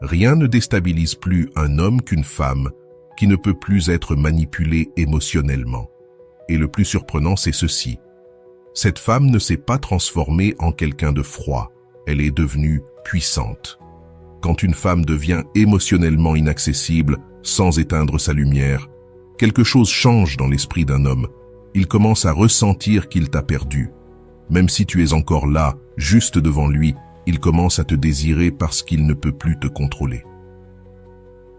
Rien ne déstabilise plus un homme qu'une femme qui ne peut plus être manipulée émotionnellement. Et le plus surprenant, c'est ceci. Cette femme ne s'est pas transformée en quelqu'un de froid, elle est devenue puissante. Quand une femme devient émotionnellement inaccessible, sans éteindre sa lumière, quelque chose change dans l'esprit d'un homme. Il commence à ressentir qu'il t'a perdu. Même si tu es encore là, juste devant lui, il commence à te désirer parce qu'il ne peut plus te contrôler.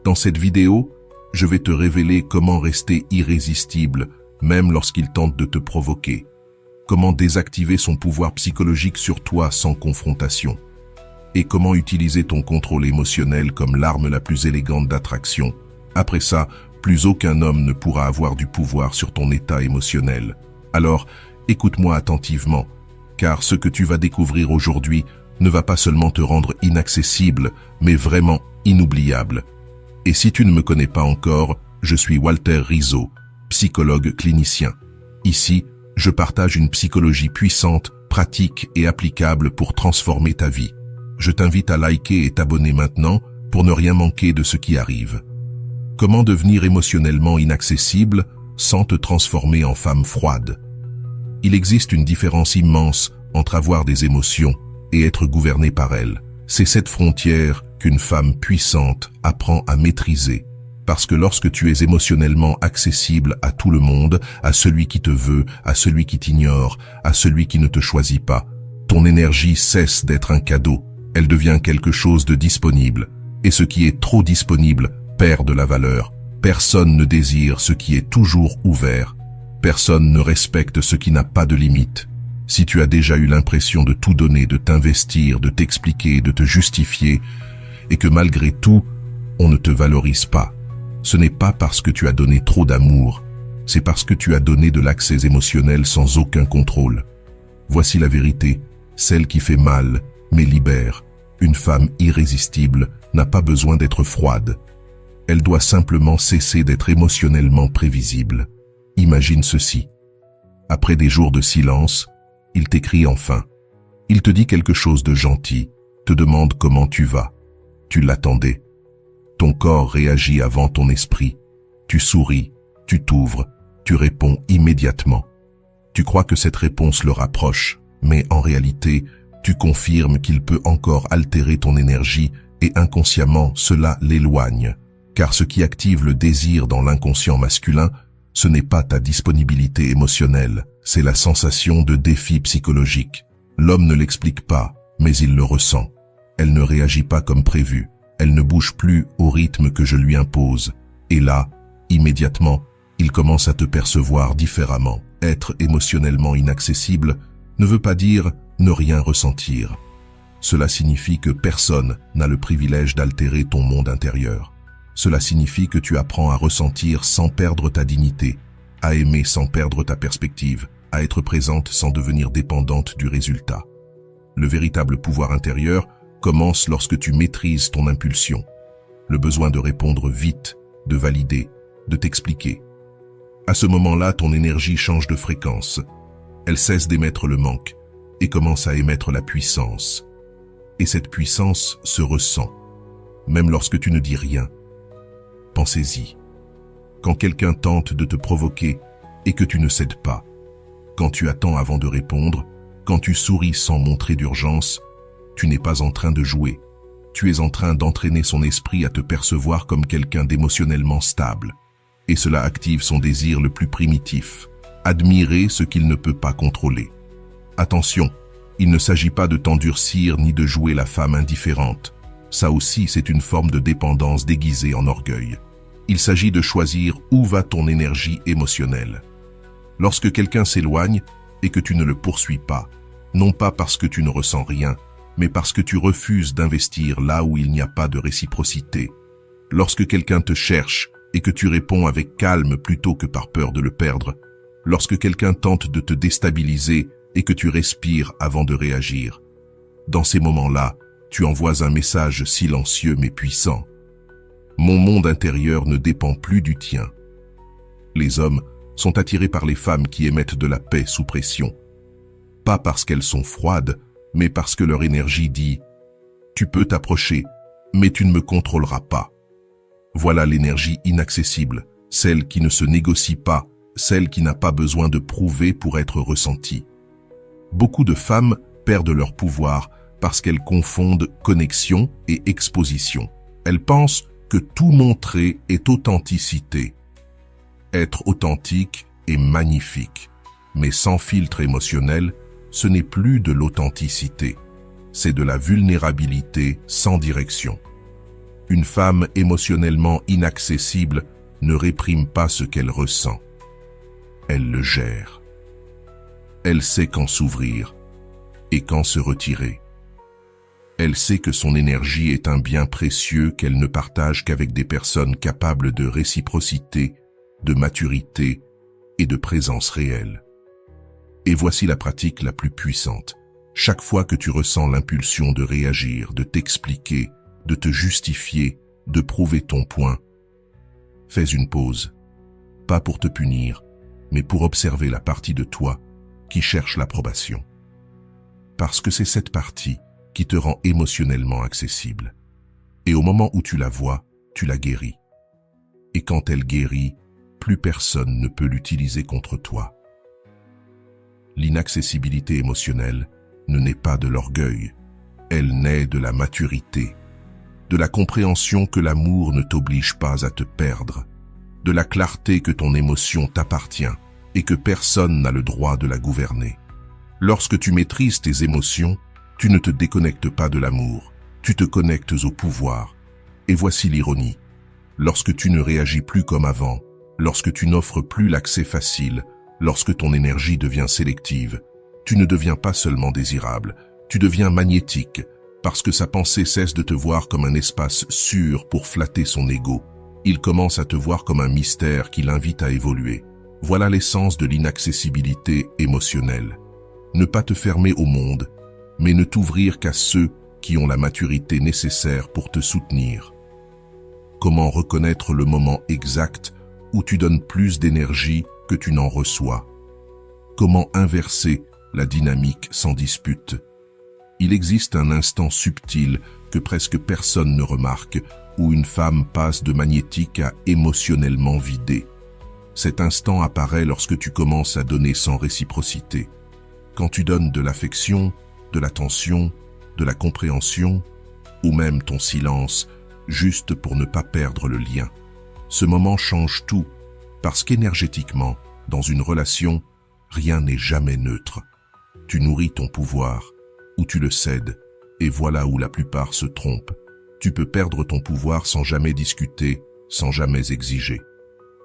Dans cette vidéo, je vais te révéler comment rester irrésistible, même lorsqu'il tente de te provoquer. Comment désactiver son pouvoir psychologique sur toi sans confrontation. Et comment utiliser ton contrôle émotionnel comme l'arme la plus élégante d'attraction. Après ça, plus aucun homme ne pourra avoir du pouvoir sur ton état émotionnel. Alors, écoute-moi attentivement, car ce que tu vas découvrir aujourd'hui ne va pas seulement te rendre inaccessible, mais vraiment inoubliable. Et si tu ne me connais pas encore, je suis Walter Rizzo, psychologue clinicien. Ici, je partage une psychologie puissante, pratique et applicable pour transformer ta vie. Je t'invite à liker et t'abonner maintenant pour ne rien manquer de ce qui arrive. Comment devenir émotionnellement inaccessible sans te transformer en femme froide? Il existe une différence immense entre avoir des émotions et être gouverné par elles. C'est cette frontière qu'une femme puissante apprend à maîtriser. Parce que lorsque tu es émotionnellement accessible à tout le monde, à celui qui te veut, à celui qui t'ignore, à celui qui ne te choisit pas, ton énergie cesse d'être un cadeau, elle devient quelque chose de disponible. Et ce qui est trop disponible perd de la valeur. Personne ne désire ce qui est toujours ouvert. Personne ne respecte ce qui n'a pas de limite. Si tu as déjà eu l'impression de tout donner, de t'investir, de t'expliquer, de te justifier, et que malgré tout, on ne te valorise pas, ce n'est pas parce que tu as donné trop d'amour, c'est parce que tu as donné de l'accès émotionnel sans aucun contrôle. Voici la vérité, celle qui fait mal, mais libère. Une femme irrésistible n'a pas besoin d'être froide. Elle doit simplement cesser d'être émotionnellement prévisible. Imagine ceci. Après des jours de silence, il t'écrit enfin. Il te dit quelque chose de gentil, te demande comment tu vas. Tu l'attendais. Ton corps réagit avant ton esprit. Tu souris, tu t'ouvres, tu réponds immédiatement. Tu crois que cette réponse le rapproche, mais en réalité, tu confirmes qu'il peut encore altérer ton énergie et inconsciemment cela l'éloigne. Car ce qui active le désir dans l'inconscient masculin, ce n'est pas ta disponibilité émotionnelle, c'est la sensation de défi psychologique. L'homme ne l'explique pas, mais il le ressent. Elle ne réagit pas comme prévu. Elle ne bouge plus au rythme que je lui impose. Et là, immédiatement, il commence à te percevoir différemment. Être émotionnellement inaccessible ne veut pas dire ne rien ressentir. Cela signifie que personne n'a le privilège d'altérer ton monde intérieur. Cela signifie que tu apprends à ressentir sans perdre ta dignité, à aimer sans perdre ta perspective, à être présente sans devenir dépendante du résultat. Le véritable pouvoir intérieur commence lorsque tu maîtrises ton impulsion, le besoin de répondre vite, de valider, de t'expliquer. À ce moment-là, ton énergie change de fréquence. Elle cesse d'émettre le manque et commence à émettre la puissance. Et cette puissance se ressent, même lorsque tu ne dis rien. Pensez-y. Quand quelqu'un tente de te provoquer et que tu ne cèdes pas, quand tu attends avant de répondre, quand tu souris sans montrer d'urgence, tu n'es pas en train de jouer. Tu es en train d'entraîner son esprit à te percevoir comme quelqu'un d'émotionnellement stable. Et cela active son désir le plus primitif, admirer ce qu'il ne peut pas contrôler. Attention, il ne s'agit pas de t'endurcir ni de jouer la femme indifférente. Ça aussi, c'est une forme de dépendance déguisée en orgueil. Il s'agit de choisir où va ton énergie émotionnelle. Lorsque quelqu'un s'éloigne et que tu ne le poursuis pas, non pas parce que tu ne ressens rien, mais parce que tu refuses d'investir là où il n'y a pas de réciprocité. Lorsque quelqu'un te cherche et que tu réponds avec calme plutôt que par peur de le perdre. Lorsque quelqu'un tente de te déstabiliser et que tu respires avant de réagir. Dans ces moments-là, tu envoies un message silencieux mais puissant. Mon monde intérieur ne dépend plus du tien. Les hommes sont attirés par les femmes qui émettent de la paix sous pression. Pas parce qu'elles sont froides, mais parce que leur énergie dit « Tu peux t'approcher, mais tu ne me contrôleras pas. Voilà l'énergie inaccessible, celle qui ne se négocie pas, celle qui n'a pas besoin de prouver pour être ressentie. Beaucoup de femmes perdent leur pouvoir parce qu'elles confondent connexion et exposition. Elles pensent que tout montrer est authenticité. Être authentique est magnifique, mais sans filtre émotionnel, ce n'est plus de l'authenticité. C'est de la vulnérabilité sans direction. Une femme émotionnellement inaccessible ne réprime pas ce qu'elle ressent. Elle le gère. Elle sait quand s'ouvrir et quand se retirer. Elle sait que son énergie est un bien précieux qu'elle ne partage qu'avec des personnes capables de réciprocité, de maturité et de présence réelle. Et voici la pratique la plus puissante. Chaque fois que tu ressens l'impulsion de réagir, de t'expliquer, de te justifier, de prouver ton point, fais une pause, pas pour te punir, mais pour observer la partie de toi qui cherche l'approbation. Parce que c'est cette partie qui te rend émotionnellement accessible. Et au moment où tu la vois, tu la guéris. Et quand elle guérit, plus personne ne peut l'utiliser contre toi. L'inaccessibilité émotionnelle ne naît pas de l'orgueil, elle naît de la maturité, de la compréhension que l'amour ne t'oblige pas à te perdre, de la clarté que ton émotion t'appartient et que personne n'a le droit de la gouverner. Lorsque tu maîtrises tes émotions, tu ne te déconnectes pas de l'amour, tu te connectes au pouvoir. Et voici l'ironie. Lorsque tu ne réagis plus comme avant, lorsque tu n'offres plus l'accès facile, lorsque ton énergie devient sélective, tu ne deviens pas seulement désirable, tu deviens magnétique, parce que sa pensée cesse de te voir comme un espace sûr pour flatter son ego. Il commence à te voir comme un mystère qui l'invite à évoluer. Voilà l'essence de l'inaccessibilité émotionnelle. Ne pas te fermer au monde, mais ne t'ouvrir qu'à ceux qui ont la maturité nécessaire pour te soutenir. Comment reconnaître le moment exact où tu donnes plus d'énergie que tu n'en reçois? Comment inverser la dynamique sans dispute? Il existe un instant subtil que presque personne ne remarque, où une femme passe de magnétique à émotionnellement vidée. Cet instant apparaît lorsque tu commences à donner sans réciprocité. Quand tu donnes de l'affection, de l'attention, de la compréhension, ou même ton silence, juste pour ne pas perdre le lien. Ce moment change tout, parce qu'énergétiquement, dans une relation, rien n'est jamais neutre. Tu nourris ton pouvoir, ou tu le cèdes, et voilà où la plupart se trompent. Tu peux perdre ton pouvoir sans jamais discuter, sans jamais exiger.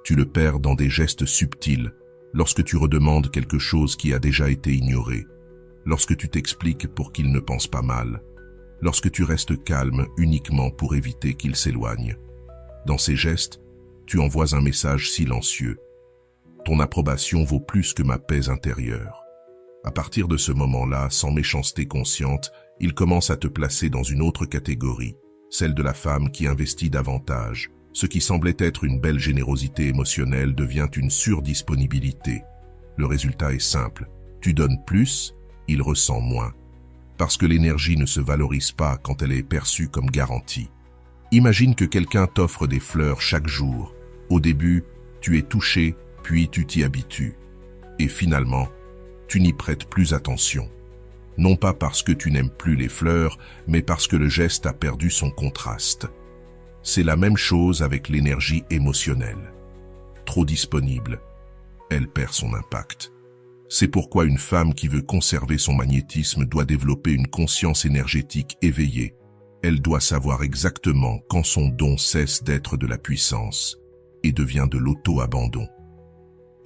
Tu le perds dans des gestes subtils, lorsque tu redemandes quelque chose qui a déjà été ignoré, lorsque tu t'expliques pour qu'il ne pense pas mal, lorsque tu restes calme uniquement pour éviter qu'il s'éloigne. Dans ces gestes, tu envoies un message silencieux. Ton approbation vaut plus que ma paix intérieure. À partir de ce moment-là, sans méchanceté consciente, il commence à te placer dans une autre catégorie, celle de la femme qui investit davantage. Ce qui semblait être une belle générosité émotionnelle devient une surdisponibilité. Le résultat est simple. Tu donnes plus, il ressent moins. Parce que l'énergie ne se valorise pas quand elle est perçue comme garantie. Imagine que quelqu'un t'offre des fleurs chaque jour. Au début, tu es touché, puis tu t'y habitues. Et finalement, tu n'y prêtes plus attention. Non pas parce que tu n'aimes plus les fleurs, mais parce que le geste a perdu son contraste. C'est la même chose avec l'énergie émotionnelle. Trop disponible, elle perd son impact. C'est pourquoi une femme qui veut conserver son magnétisme doit développer une conscience énergétique éveillée. Elle doit savoir exactement quand son don cesse d'être de la puissance et devient de l'auto-abandon.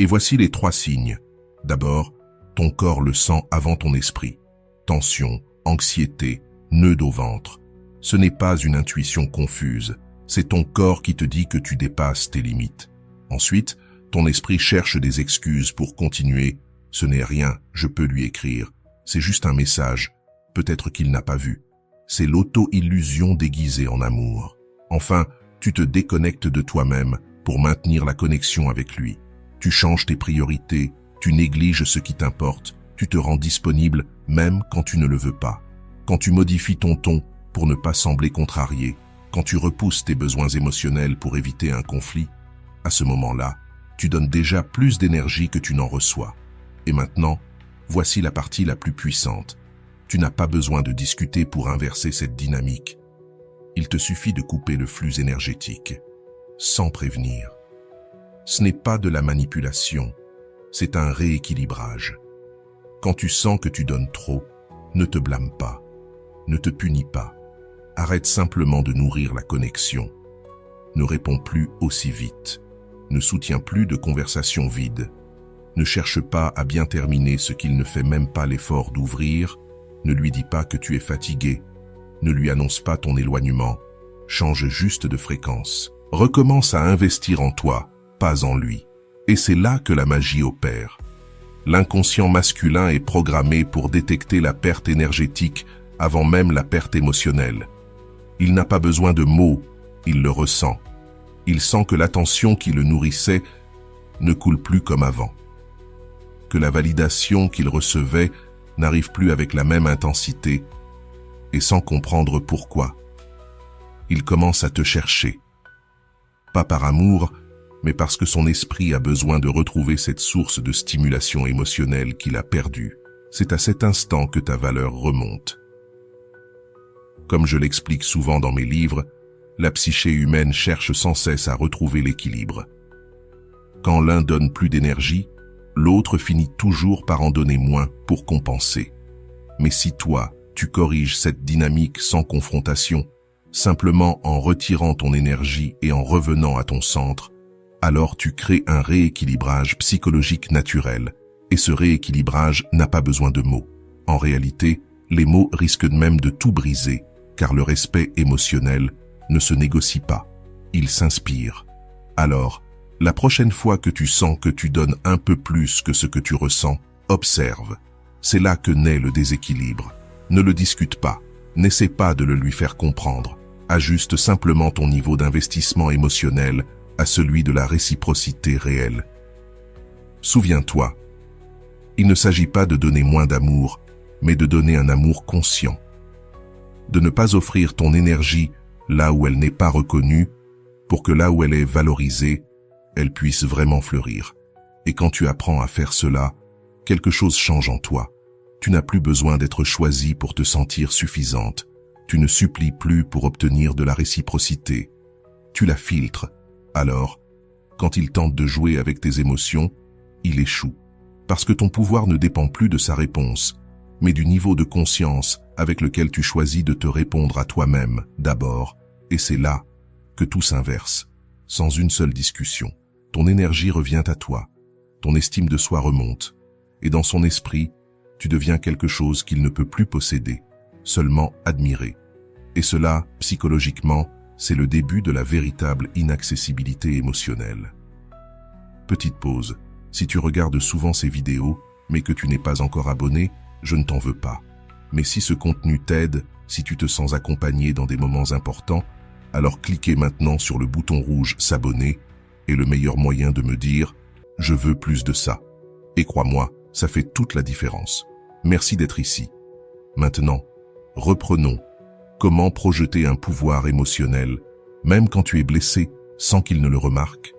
Et voici les 3 signes. D'abord, ton corps le sent avant ton esprit. Tension, anxiété, nœud au ventre. Ce n'est pas une intuition confuse. C'est ton corps qui te dit que tu dépasses tes limites. Ensuite, ton esprit cherche des excuses pour continuer. Ce n'est rien, je peux lui écrire. C'est juste un message. Peut-être qu'il n'a pas vu. C'est l'auto-illusion déguisée en amour. Enfin, tu te déconnectes de toi-même pour maintenir la connexion avec lui. Tu changes tes priorités, tu négliges ce qui t'importe, tu te rends disponible même quand tu ne le veux pas. Quand tu modifies ton ton pour ne pas sembler contrarié, Quand tu repousses tes besoins émotionnels pour éviter un conflit, à ce moment-là, tu donnes déjà plus d'énergie que tu n'en reçois. Et maintenant, voici la partie la plus puissante. Tu n'as pas besoin de discuter pour inverser cette dynamique. Il te suffit de couper le flux énergétique, sans prévenir. Ce n'est pas de la manipulation, c'est un rééquilibrage. Quand tu sens que tu donnes trop, ne te blâme pas, ne te punis pas. Arrête simplement de nourrir la connexion. Ne réponds plus aussi vite. Ne soutiens plus de conversations vides. Ne cherche pas à bien terminer ce qu'il ne fait même pas l'effort d'ouvrir. Ne lui dis pas que tu es fatigué. Ne lui annonce pas ton éloignement. Change juste de fréquence. Recommence à investir en toi, pas en lui. Et c'est là que la magie opère. L'inconscient masculin est programmé pour détecter la perte énergétique avant même la perte émotionnelle. Il n'a pas besoin de mots, il le ressent. Il sent que l'attention qui le nourrissait ne coule plus comme avant. Que la validation qu'il recevait n'arrive plus avec la même intensité et sans comprendre pourquoi. Il commence à te chercher. Pas par amour, mais parce que son esprit a besoin de retrouver cette source de stimulation émotionnelle qu'il a perdue. C'est à cet instant que ta valeur remonte. Comme je l'explique souvent dans mes livres, la psyché humaine cherche sans cesse à retrouver l'équilibre. Quand l'un donne plus d'énergie, l'autre finit toujours par en donner moins pour compenser. Mais si toi, tu corriges cette dynamique sans confrontation, simplement en retirant ton énergie et en revenant à ton centre, alors tu crées un rééquilibrage psychologique naturel. Et ce rééquilibrage n'a pas besoin de mots. En réalité, les mots risquent même de tout briser, car le respect émotionnel ne se négocie pas, il s'inspire. Alors, la prochaine fois que tu sens que tu donnes un peu plus que ce que tu ressens, observe. C'est là que naît le déséquilibre. Ne le discute pas, n'essaie pas de le lui faire comprendre. Ajuste simplement ton niveau d'investissement émotionnel à celui de la réciprocité réelle. Souviens-toi, il ne s'agit pas de donner moins d'amour, mais de donner un amour conscient. De ne pas offrir ton énergie là où elle n'est pas reconnue, pour que là où elle est valorisée, elle puisse vraiment fleurir. Et quand tu apprends à faire cela, quelque chose change en toi. Tu n'as plus besoin d'être choisie pour te sentir suffisante. Tu ne supplies plus pour obtenir de la réciprocité. Tu la filtres. Alors, quand il tente de jouer avec tes émotions, il échoue. Parce que ton pouvoir ne dépend plus de sa réponse, mais du niveau de conscience avec lequel tu choisis de te répondre à toi-même d'abord. Et c'est là que tout s'inverse, sans une seule discussion. Ton énergie revient à toi, ton estime de soi remonte, et dans son esprit, tu deviens quelque chose qu'il ne peut plus posséder, seulement admirer. Et cela, psychologiquement, c'est le début de la véritable inaccessibilité émotionnelle. Petite pause. Si tu regardes souvent ces vidéos, mais que tu n'es pas encore abonné, je ne t'en veux pas. Mais si ce contenu t'aide, si tu te sens accompagné dans des moments importants, alors cliquez maintenant sur le bouton rouge « S'abonner » est le meilleur moyen de me dire « Je veux plus de ça ». Et crois-moi, ça fait toute la différence. Merci d'être ici. Maintenant, reprenons. Comment projeter un pouvoir émotionnel, même quand tu es blessé, sans qu'il ne le remarque?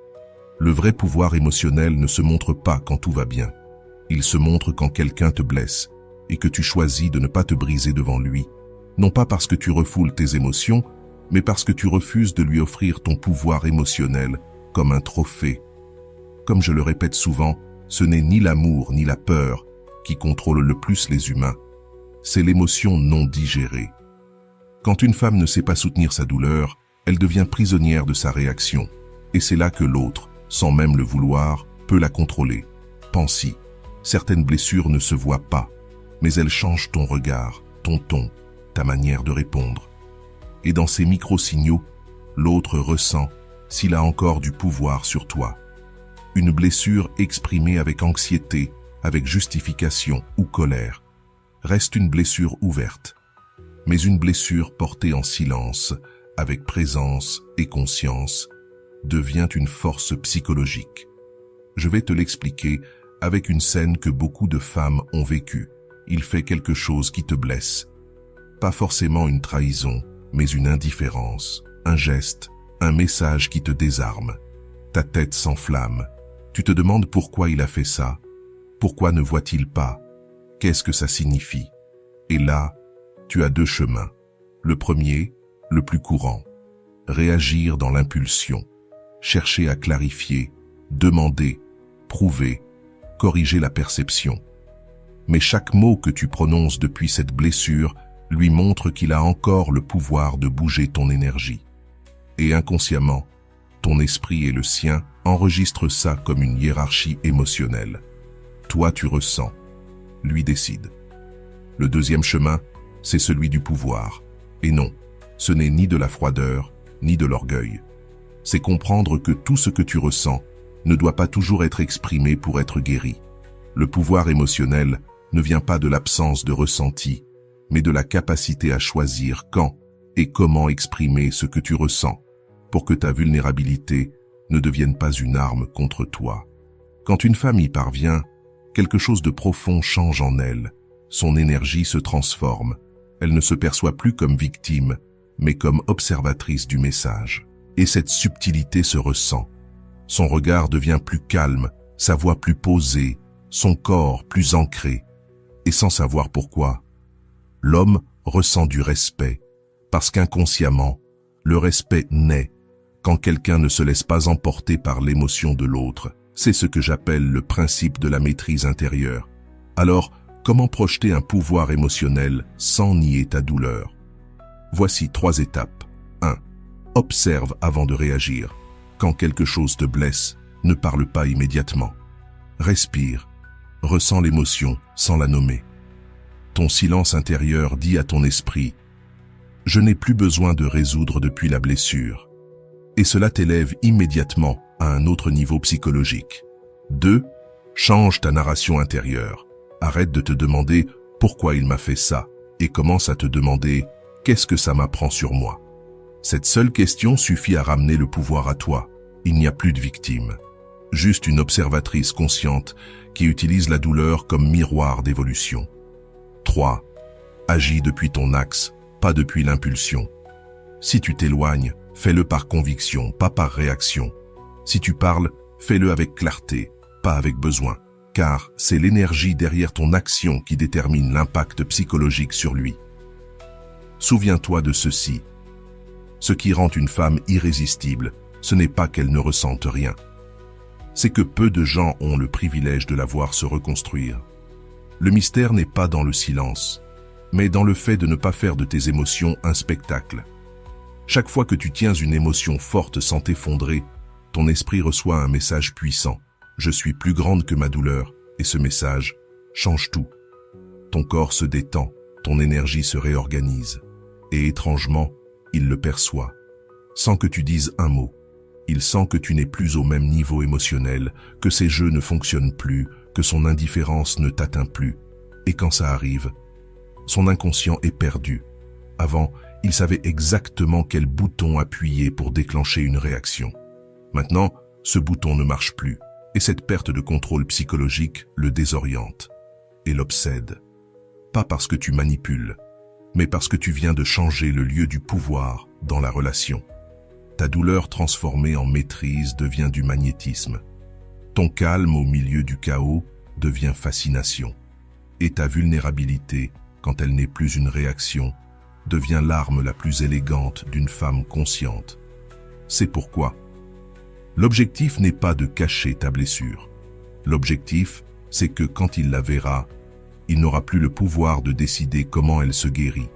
Le vrai pouvoir émotionnel ne se montre pas quand tout va bien. Il se montre quand quelqu'un te blesse et que tu choisis de ne pas te briser devant lui. Non pas parce que tu refoules tes émotions, mais parce que tu refuses de lui offrir ton pouvoir émotionnel comme un trophée. Comme je le répète souvent, ce n'est ni l'amour ni la peur qui contrôlent le plus les humains. C'est l'émotion non digérée. Quand une femme ne sait pas soutenir sa douleur, elle devient prisonnière de sa réaction. Et c'est là que l'autre, sans même le vouloir, peut la contrôler. Pense-y. Certaines blessures ne se voient pas, mais elles changent ton regard, ton ton, ta manière de répondre. Et dans ces micro-signaux, l'autre ressent s'il a encore du pouvoir sur toi. Une blessure exprimée avec anxiété, avec justification ou colère, reste une blessure ouverte. Mais une blessure portée en silence, avec présence et conscience, devient une force psychologique. Je vais te l'expliquer avec une scène que beaucoup de femmes ont vécue. Il fait quelque chose qui te blesse. Pas forcément une trahison, mais une indifférence. un geste, un message qui te désarme. Ta tête s'enflamme. Tu te demandes pourquoi il a fait ça. Pourquoi ne voit-il pas? Qu'est-ce que ça signifie? Et là, tu as deux chemins. Le premier, le plus courant. Réagir dans l'impulsion. Chercher à clarifier, demander, prouver, corriger la perception. Mais chaque mot que tu prononces depuis cette blessure lui montre qu'il a encore le pouvoir de bouger ton énergie. Et inconsciemment, ton esprit et le sien enregistrent ça comme une hiérarchie émotionnelle. Toi, tu ressens. Lui décide. Le deuxième chemin, c'est celui du pouvoir. Et non, ce n'est ni de la froideur, ni de l'orgueil. C'est comprendre que tout ce que tu ressens ne doit pas toujours être exprimé pour être guéri. Le pouvoir émotionnel ne vient pas de l'absence de ressenti, mais de la capacité à choisir quand et comment exprimer ce que tu ressens, pour que ta vulnérabilité ne devienne pas une arme contre toi. Quand une femme y parvient, quelque chose de profond change en elle. Son énergie se transforme. Elle ne se perçoit plus comme victime, mais comme observatrice du message. Et cette subtilité se ressent. Son regard devient plus calme, sa voix plus posée, son corps plus ancré. Et sans savoir pourquoi, l'homme ressent du respect, parce qu'inconsciemment, le respect naît quand quelqu'un ne se laisse pas emporter par l'émotion de l'autre. C'est ce que j'appelle le principe de la maîtrise intérieure. Alors, comment projeter un pouvoir émotionnel sans nier ta douleur? Voici 3 étapes. 1. Observe avant de réagir. Quand quelque chose te blesse, ne parle pas immédiatement. Respire. Ressens l'émotion sans la nommer. Ton silence intérieur dit à ton esprit « Je n'ai plus besoin de résoudre depuis la blessure ». Et cela t'élève immédiatement à un autre niveau psychologique. 2. Change ta narration intérieure. Arrête de te demander « Pourquoi il m'a fait ça ?» et commence à te demander « Qu'est-ce que ça m'apprend sur moi ?» Cette seule question suffit à ramener le pouvoir à toi. Il n'y a plus de victime. Juste une observatrice consciente qui utilise la douleur comme miroir d'évolution. 3. Agis depuis ton axe, pas depuis l'impulsion. Si tu t'éloignes, fais-le par conviction, pas par réaction. Si tu parles, fais-le avec clarté, pas avec besoin, car c'est l'énergie derrière ton action qui détermine l'impact psychologique sur lui. Souviens-toi de ceci. Ce qui rend une femme irrésistible, ce n'est pas qu'elle ne ressente rien. C'est que peu de gens ont le privilège de la voir se reconstruire. Le mystère n'est pas dans le silence, mais dans le fait de ne pas faire de tes émotions un spectacle. Chaque fois que tu tiens une émotion forte sans t'effondrer, ton esprit reçoit un message puissant. Je suis plus grande que ma douleur, et ce message change tout. Ton corps se détend, ton énergie se réorganise, et étrangement, il le perçoit. Sans que tu dises un mot, il sent que tu n'es plus au même niveau émotionnel, que ses jeux ne fonctionnent plus, que son indifférence ne t'atteint plus. Et quand ça arrive, son inconscient est perdu. Avant, il savait exactement quel bouton appuyer pour déclencher une réaction. Maintenant, ce bouton ne marche plus, et cette perte de contrôle psychologique le désoriente et l'obsède. Pas parce que tu manipules, mais parce que tu viens de changer le lieu du pouvoir dans la relation. Ta douleur transformée en maîtrise devient du magnétisme. Ton calme au milieu du chaos devient fascination. Et ta vulnérabilité, quand elle n'est plus une réaction, devient l'arme la plus élégante d'une femme consciente. C'est pourquoi l'objectif n'est pas de cacher ta blessure. L'objectif, c'est que quand il la verra, il n'aura plus le pouvoir de décider comment elle se guérit.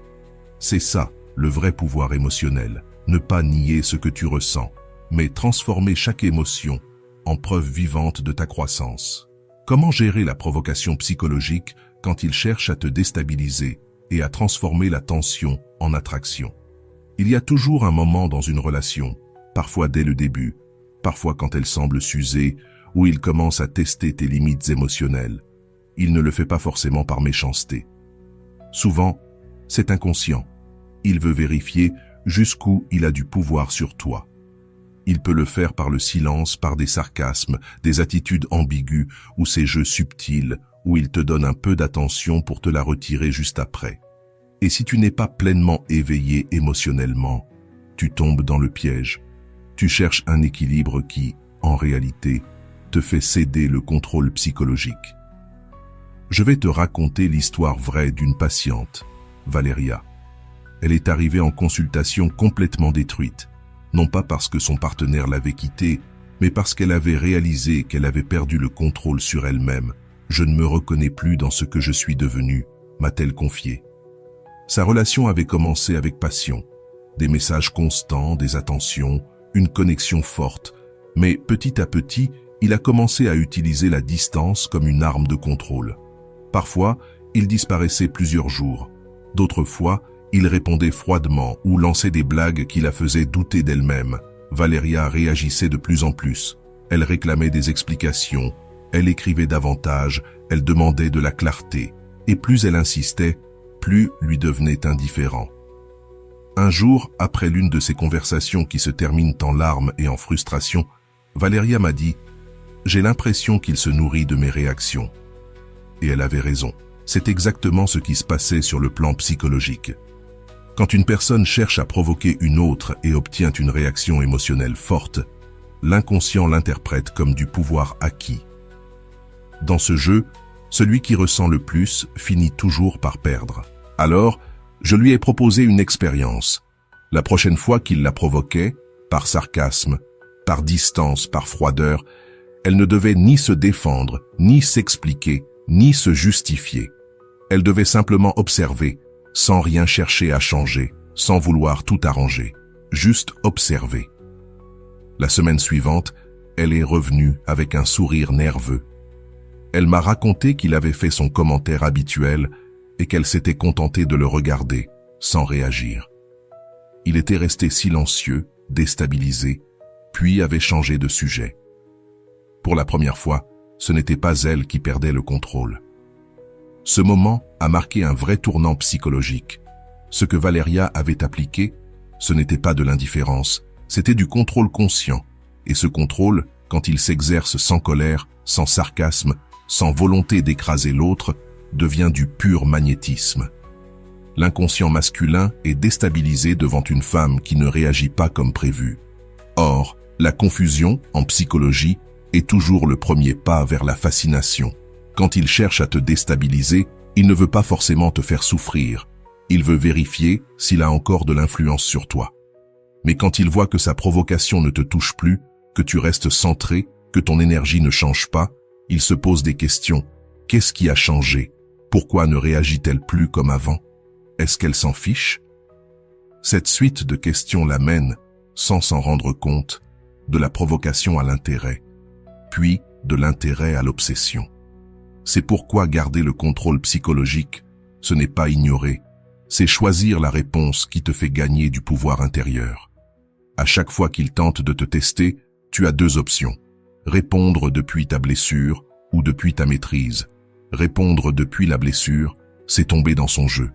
C'est ça, le vrai pouvoir émotionnel. Ne pas nier ce que tu ressens, mais transformer chaque émotion en preuve vivante de ta croissance. Comment gérer la provocation psychologique quand il cherche à te déstabiliser et à transformer la tension en attraction? Il y a toujours un moment dans une relation, parfois dès le début, parfois quand elle semble s'user, où il commence à tester tes limites émotionnelles. Il ne le fait pas forcément par méchanceté. Souvent, c'est inconscient. Il veut vérifier jusqu'où il a du pouvoir sur toi. Il peut le faire par le silence, par des sarcasmes, des attitudes ambiguës ou ces jeux subtils où il te donne un peu d'attention pour te la retirer juste après. Et si tu n'es pas pleinement éveillé émotionnellement, tu tombes dans le piège. Tu cherches un équilibre qui, en réalité, te fait céder le contrôle psychologique. Je vais te raconter l'histoire vraie d'une patiente, Valéria. Elle est arrivée en consultation complètement détruite, non pas parce que son partenaire l'avait quittée, mais parce qu'elle avait réalisé qu'elle avait perdu le contrôle sur elle-même. « Je ne me reconnais plus dans ce que je suis devenue », m'a-t-elle confié. Sa relation avait commencé avec passion, des messages constants, des attentions, une connexion forte, mais petit à petit, il a commencé à utiliser la distance comme une arme de contrôle. Parfois, il disparaissait plusieurs jours. D'autres fois, il répondait froidement ou lançait des blagues qui la faisaient douter d'elle-même. Valéria réagissait de plus en plus. Elle réclamait des explications, elle écrivait davantage, elle demandait de la clarté. Et plus elle insistait, plus lui devenait indifférent. Un jour, après l'une de ces conversations qui se terminent en larmes et en frustration, Valéria m'a dit « J'ai l'impression qu'il se nourrit de mes réactions. » Et elle avait raison. C'est exactement ce qui se passait sur le plan psychologique. Quand une personne cherche à provoquer une autre et obtient une réaction émotionnelle forte, l'inconscient l'interprète comme du pouvoir acquis. Dans ce jeu, celui qui ressent le plus finit toujours par perdre. Alors, je lui ai proposé une expérience. La prochaine fois qu'il la provoquait, par sarcasme, par distance, par froideur, elle ne devait ni se défendre, ni s'expliquer, ni se justifier. Elle devait simplement observer, sans rien chercher à changer, sans vouloir tout arranger, juste observer. La semaine suivante, elle est revenue avec un sourire nerveux. Elle m'a raconté qu'il avait fait son commentaire habituel et qu'elle s'était contentée de le regarder, sans réagir. Il était resté silencieux, déstabilisé, puis avait changé de sujet. Pour la première fois, ce n'était pas elle qui perdait le contrôle. Ce moment a marqué un vrai tournant psychologique. Ce que Valéria avait appliqué, ce n'était pas de l'indifférence, c'était du contrôle conscient. Et ce contrôle, quand il s'exerce sans colère, sans sarcasme, sans volonté d'écraser l'autre, devient du pur magnétisme. L'inconscient masculin est déstabilisé devant une femme qui ne réagit pas comme prévu. Or, la confusion, en psychologie, est toujours le premier pas vers la fascination. Quand il cherche à te déstabiliser, il ne veut pas forcément te faire souffrir. Il veut vérifier s'il a encore de l'influence sur toi. Mais quand il voit que sa provocation ne te touche plus, que tu restes centré, que ton énergie ne change pas, il se pose des questions. Qu'est-ce qui a changé? Pourquoi ne réagit-elle plus comme avant? Est-ce qu'elle s'en fiche? Cette suite de questions l'amène, sans s'en rendre compte, de la provocation à l'intérêt, puis de l'intérêt à l'obsession. C'est pourquoi garder le contrôle psychologique, ce n'est pas ignorer, c'est choisir la réponse qui te fait gagner du pouvoir intérieur. À chaque fois qu'il tente de te tester, tu as deux options. Répondre depuis ta blessure ou depuis ta maîtrise. Répondre depuis la blessure, c'est tomber dans son jeu.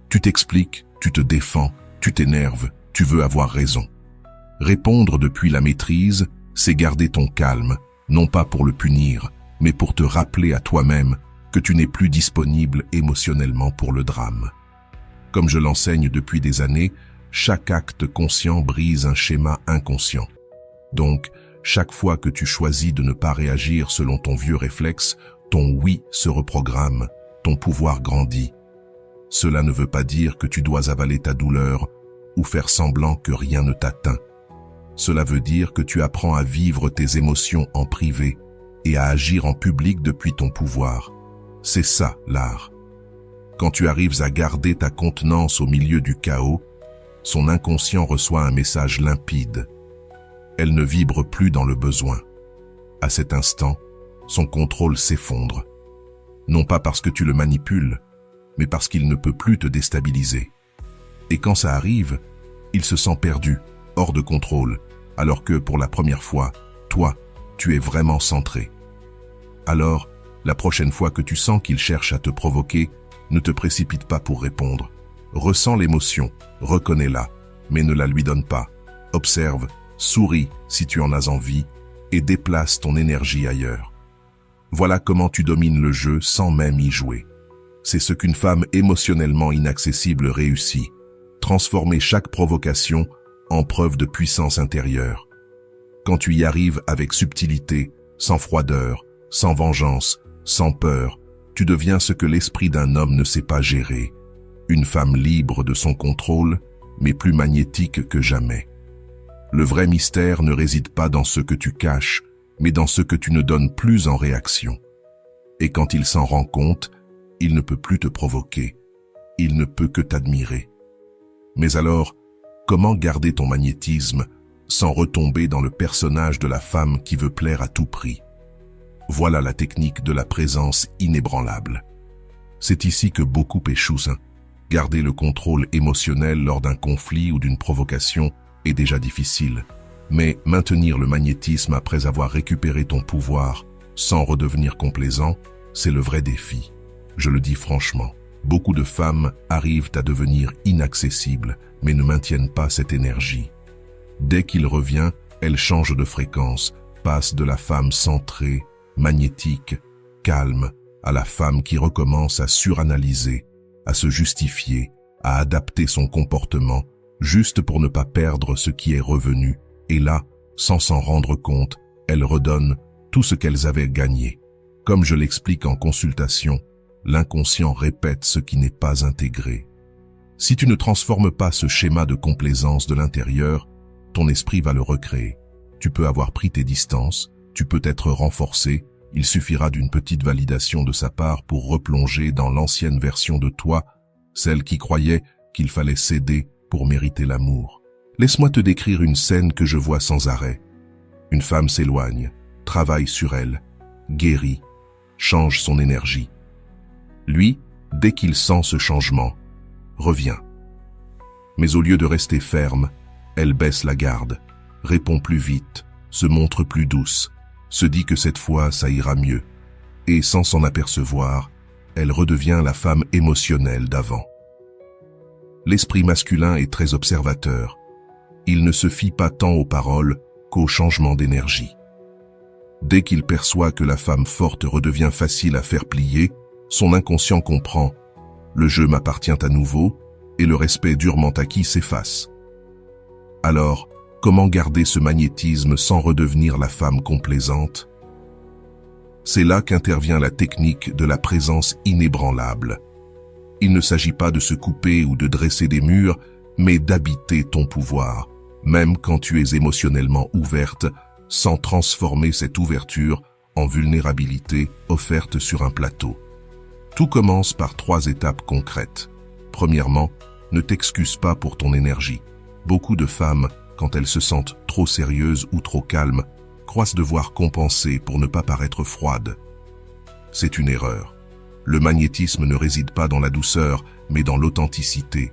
Tu t'expliques, tu te défends, tu t'énerves, tu veux avoir raison. Répondre depuis la maîtrise, c'est garder ton calme, non pas pour le punir, mais pour te rappeler à toi-même que tu n'es plus disponible émotionnellement pour le drame. Comme je l'enseigne depuis des années, chaque acte conscient brise un schéma inconscient. Donc, chaque fois que tu choisis de ne pas réagir selon ton vieux réflexe, ton oui se reprogramme, ton pouvoir grandit. Cela ne veut pas dire que tu dois avaler ta douleur ou faire semblant que rien ne t'atteint. Cela veut dire que tu apprends à vivre tes émotions en privé et à agir en public depuis ton pouvoir. C'est ça, l'art. Quand tu arrives à garder ta contenance au milieu du chaos, son inconscient reçoit un message limpide. Elle ne vibre plus dans le besoin. À cet instant, son contrôle s'effondre. Non pas parce que tu le manipules, mais parce qu'il ne peut plus te déstabiliser. Et quand ça arrive, il se sent perdu, hors de contrôle, alors que pour la première fois, toi, tu es vraiment centré. Alors, la prochaine fois que tu sens qu'il cherche à te provoquer, ne te précipite pas pour répondre. Ressens l'émotion, reconnais-la, mais ne la lui donne pas. Observe, souris si tu en as envie, et déplace ton énergie ailleurs. Voilà comment tu domines le jeu sans même y jouer. C'est ce qu'une femme émotionnellement inaccessible réussit. Transformer chaque provocation en preuve de puissance intérieure. Quand tu y arrives avec subtilité, sans froideur, sans vengeance, sans peur, tu deviens ce que l'esprit d'un homme ne sait pas gérer. Une femme libre de son contrôle, mais plus magnétique que jamais. Le vrai mystère ne réside pas dans ce que tu caches, mais dans ce que tu ne donnes plus en réaction. Et quand il s'en rend compte, il ne peut plus te provoquer. Il ne peut que t'admirer. Mais alors, comment garder ton magnétisme sans retomber dans le personnage de la femme qui veut plaire à tout prix? Voilà la technique de la présence inébranlable. C'est ici que beaucoup échouent. Garder le contrôle émotionnel lors d'un conflit ou d'une provocation est déjà difficile. Mais maintenir le magnétisme après avoir récupéré ton pouvoir sans redevenir complaisant, c'est le vrai défi. Je le dis franchement, beaucoup de femmes arrivent à devenir inaccessibles, mais ne maintiennent pas cette énergie. Dès qu'il revient, elles changent de fréquence, passent de la femme centrée, magnétique, calme, à la femme qui recommence à suranalyser, à se justifier, à adapter son comportement, juste pour ne pas perdre ce qui est revenu. Et là, sans s'en rendre compte, elles redonnent tout ce qu'elles avaient gagné. Comme je l'explique en consultation, l'inconscient répète ce qui n'est pas intégré. Si tu ne transformes pas ce schéma de complaisance de l'intérieur, ton esprit va le recréer. Tu peux avoir pris tes distances, tu peux être renforcé, il suffira d'une petite validation de sa part pour replonger dans l'ancienne version de toi, celle qui croyait qu'il fallait céder pour mériter l'amour. Laisse-moi te décrire une scène que je vois sans arrêt. Une femme s'éloigne, travaille sur elle, guérit, change son énergie. Lui, dès qu'il sent ce changement, revient. Mais au lieu de rester ferme, elle baisse la garde, répond plus vite, se montre plus douce, se dit que cette fois ça ira mieux. Et sans s'en apercevoir, elle redevient la femme émotionnelle d'avant. L'esprit masculin est très observateur. Il ne se fie pas tant aux paroles qu'au changement d'énergie. Dès qu'il perçoit que la femme forte redevient facile à faire plier, son inconscient comprend « le jeu m'appartient à nouveau » et le respect durement acquis s'efface. Alors, comment garder ce magnétisme sans redevenir la femme complaisante? C'est là qu'intervient la technique de la présence inébranlable. Il ne s'agit pas de se couper ou de dresser des murs, mais d'habiter ton pouvoir, même quand tu es émotionnellement ouverte, sans transformer cette ouverture en vulnérabilité offerte sur un plateau. Tout commence par 3 étapes concrètes. Premièrement, ne t'excuse pas pour ton énergie. Beaucoup de femmes, quand elles se sentent trop sérieuses ou trop calmes, croient devoir compenser pour ne pas paraître froides. C'est une erreur. Le magnétisme ne réside pas dans la douceur, mais dans l'authenticité.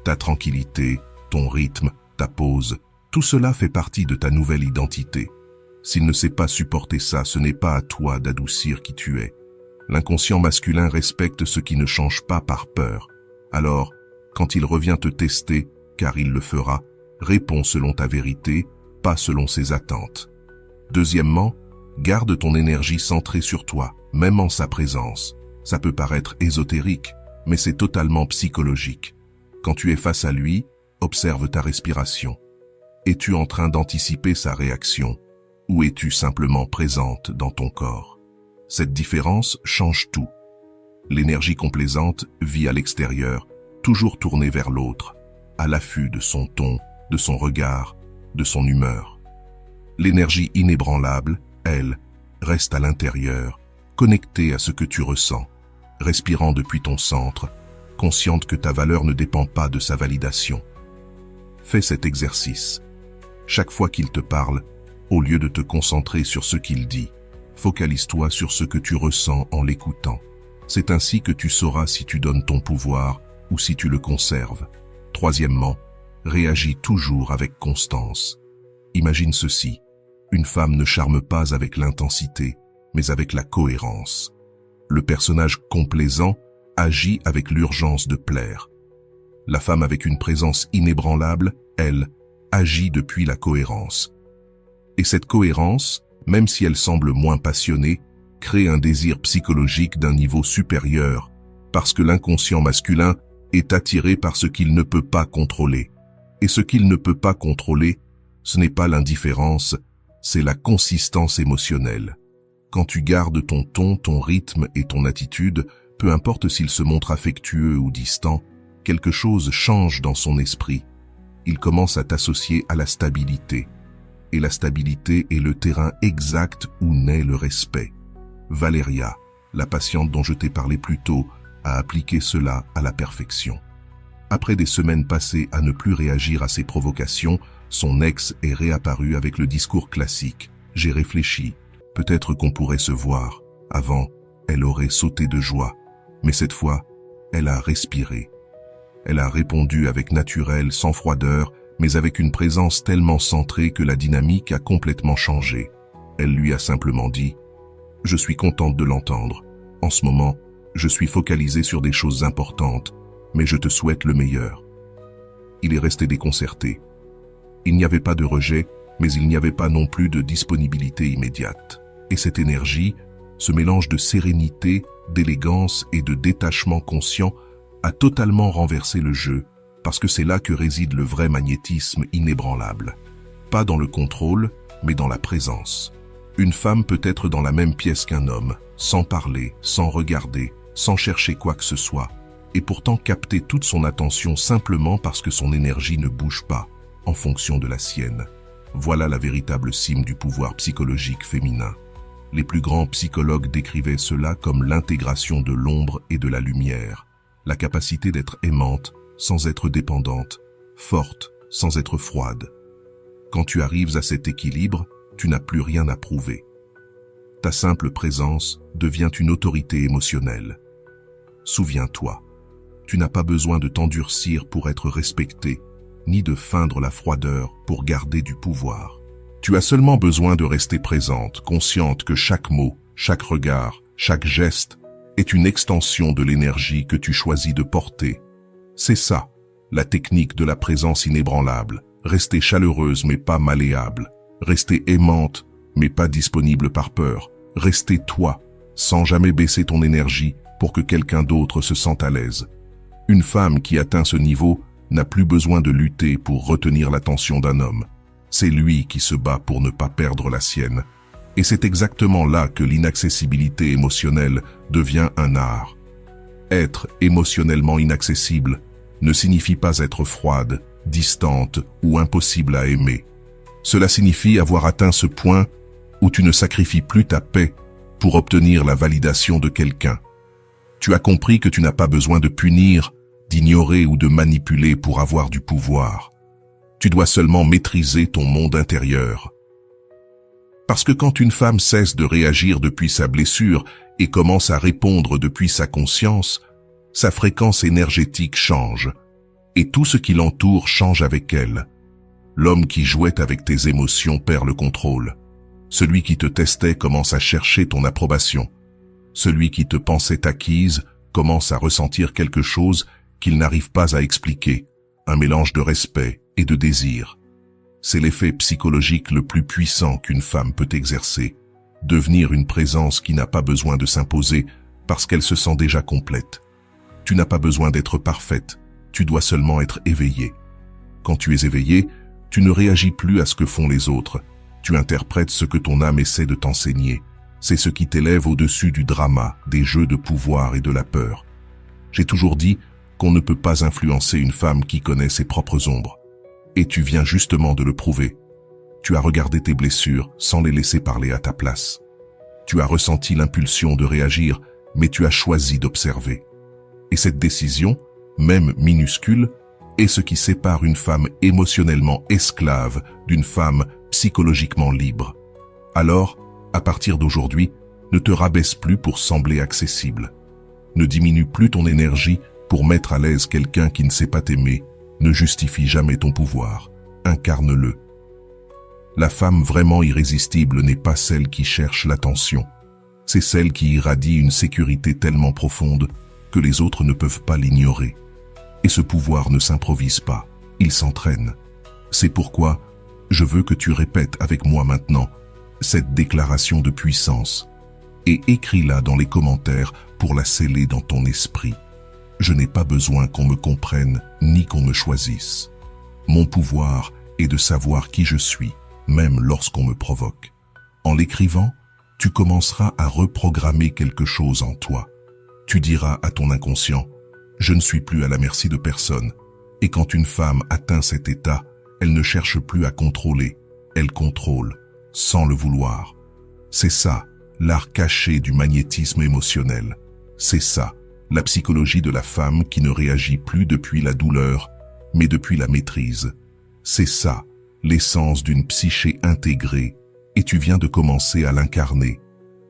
Ta tranquillité, ton rythme, ta pause, tout cela fait partie de ta nouvelle identité. S'il ne sait pas supporter ça, ce n'est pas à toi d'adoucir qui tu es. L'inconscient masculin respecte ce qui ne change pas par peur. Alors, quand il revient te tester, car il le fera, réponds selon ta vérité, pas selon ses attentes. Deuxièmement, garde ton énergie centrée sur toi, même en sa présence. Ça peut paraître ésotérique, mais c'est totalement psychologique. Quand tu es face à lui, observe ta respiration. Es-tu en train d'anticiper sa réaction, ou es-tu simplement présente dans ton corps? Cette différence change tout. L'énergie complaisante vit à l'extérieur, toujours tournée vers l'autre, à l'affût de son ton, de son regard, de son humeur. L'énergie inébranlable, elle, reste à l'intérieur, connectée à ce que tu ressens, respirant depuis ton centre, consciente que ta valeur ne dépend pas de sa validation. Fais cet exercice. Chaque fois qu'il te parle, au lieu de te concentrer sur ce qu'il dit, focalise-toi sur ce que tu ressens en l'écoutant. C'est ainsi que tu sauras si tu donnes ton pouvoir ou si tu le conserves. Troisièmement, réagis toujours avec constance. Imagine ceci, une femme ne charme pas avec l'intensité, mais avec la cohérence. Le personnage complaisant agit avec l'urgence de plaire. La femme avec une présence inébranlable, elle, agit depuis la cohérence. Et cette cohérence, même si elle semble moins passionnée, crée un désir psychologique d'un niveau supérieur, parce que l'inconscient masculin est attiré par ce qu'il ne peut pas contrôler. Et ce qu'il ne peut pas contrôler, ce n'est pas l'indifférence, c'est la consistance émotionnelle. Quand tu gardes ton ton, ton rythme et ton attitude, peu importe s'il se montre affectueux ou distant, quelque chose change dans son esprit. Il commence à t'associer à la stabilité. Et la stabilité est le terrain exact où naît le respect. Valéria, la patiente dont je t'ai parlé plus tôt, a appliqué cela à la perfection. Après des semaines passées à ne plus réagir à ses provocations, son ex est réapparu avec le discours classique. J'ai réfléchi, peut-être qu'on pourrait se voir. Avant, elle aurait sauté de joie. Mais cette fois, elle a respiré. Elle a répondu avec naturel, sans froideur, mais avec une présence tellement centrée que la dynamique a complètement changé. Elle lui a simplement dit « Je suis contente de l'entendre. En ce moment, je suis focalisée sur des choses importantes, mais je te souhaite le meilleur. » Il est resté déconcerté. Il n'y avait pas de rejet, mais il n'y avait pas non plus de disponibilité immédiate. Et cette énergie, ce mélange de sérénité, d'élégance et de détachement conscient, a totalement renversé le jeu, parce que c'est là que réside le vrai magnétisme inébranlable. Pas dans le contrôle, mais dans la présence. Une femme peut être dans la même pièce qu'un homme, sans parler, sans regarder, sans chercher quoi que ce soit, et pourtant capter toute son attention simplement parce que son énergie ne bouge pas, en fonction de la sienne. Voilà la véritable cime du pouvoir psychologique féminin. Les plus grands psychologues décrivaient cela comme l'intégration de l'ombre et de la lumière, la capacité d'être aimante sans être dépendante, forte sans être froide. Quand tu arrives à cet équilibre, tu n'as plus rien à prouver. Ta simple présence devient une autorité émotionnelle. Souviens-toi, tu n'as pas besoin de t'endurcir pour être respecté, ni de feindre la froideur pour garder du pouvoir. Tu as seulement besoin de rester présente, consciente que chaque mot, chaque regard, chaque geste est une extension de l'énergie que tu choisis de porter. C'est ça, la technique de la présence inébranlable. Rester chaleureuse mais pas malléable. Rester aimante mais pas disponible par peur. Rester toi, sans jamais baisser ton énergie pour que quelqu'un d'autre se sente à l'aise. Une femme qui atteint ce niveau n'a plus besoin de lutter pour retenir l'attention d'un homme. C'est lui qui se bat pour ne pas perdre la sienne. Et c'est exactement là que l'inaccessibilité émotionnelle devient un art. Être émotionnellement inaccessible ne signifie pas être froide, distante ou impossible à aimer. Cela signifie avoir atteint ce point où tu ne sacrifies plus ta paix pour obtenir la validation de quelqu'un. Tu as compris que tu n'as pas besoin de punir, d'ignorer ou de manipuler pour avoir du pouvoir. Tu dois seulement maîtriser ton monde intérieur. Parce que quand une femme cesse de réagir depuis sa blessure et commence à répondre depuis sa conscience, sa fréquence énergétique change, et tout ce qui l'entoure change avec elle. L'homme qui jouait avec tes émotions perd le contrôle. Celui qui te testait commence à chercher ton approbation. Celui qui te pensait acquise commence à ressentir quelque chose qu'il n'arrive pas à expliquer, un mélange de respect et de désir. C'est l'effet psychologique le plus puissant qu'une femme peut exercer, devenir une présence qui n'a pas besoin de s'imposer parce qu'elle se sent déjà complète. Tu n'as pas besoin d'être parfaite, tu dois seulement être éveillée. Quand tu es éveillée, tu ne réagis plus à ce que font les autres, tu interprètes ce que ton âme essaie de t'enseigner. C'est ce qui t'élève au-dessus du drama, des jeux de pouvoir et de la peur. J'ai toujours dit qu'on ne peut pas influencer une femme qui connaît ses propres ombres. Et tu viens justement de le prouver. Tu as regardé tes blessures sans les laisser parler à ta place. Tu as ressenti l'impulsion de réagir, mais tu as choisi d'observer. Et cette décision, même minuscule, est ce qui sépare une femme émotionnellement esclave d'une femme psychologiquement libre. Alors, à partir d'aujourd'hui, ne te rabaisse plus pour sembler accessible. Ne diminue plus ton énergie pour mettre à l'aise quelqu'un qui ne sait pas t'aimer. Ne justifie jamais ton pouvoir. Incarne-le. La femme vraiment irrésistible n'est pas celle qui cherche l'attention. C'est celle qui irradie une sécurité tellement profonde que les autres ne peuvent pas l'ignorer. Et ce pouvoir ne s'improvise pas, il s'entraîne. C'est pourquoi je veux que tu répètes avec moi maintenant cette déclaration de puissance et écris-la dans les commentaires pour la sceller dans ton esprit. Je n'ai pas besoin qu'on me comprenne ni qu'on me choisisse. Mon pouvoir est de savoir qui je suis, même lorsqu'on me provoque. En l'écrivant, tu commenceras à reprogrammer quelque chose en toi. Tu diras à ton inconscient, « Je ne suis plus à la merci de personne ». Et quand une femme atteint cet état, elle ne cherche plus à contrôler, elle contrôle, sans le vouloir. C'est ça, l'art caché du magnétisme émotionnel. C'est ça, la psychologie de la femme qui ne réagit plus depuis la douleur, mais depuis la maîtrise. C'est ça, l'essence d'une psyché intégrée, et tu viens de commencer à l'incarner.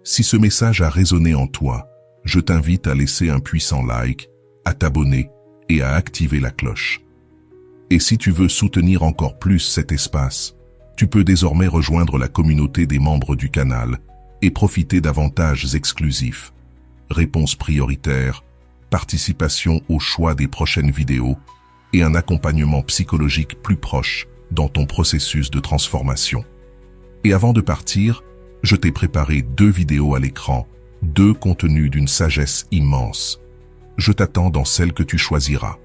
Si ce message a résonné en toi, je t'invite à laisser un puissant like, à t'abonner et à activer la cloche. Et si tu veux soutenir encore plus cet espace, tu peux désormais rejoindre la communauté des membres du canal et profiter d'avantages exclusifs. Réponses prioritaires, participation au choix des prochaines vidéos et un accompagnement psychologique plus proche dans ton processus de transformation. Et avant de partir, je t'ai préparé 2 vidéos à l'écran, 2 contenus d'une sagesse immense. Je t'attends dans celle que tu choisiras.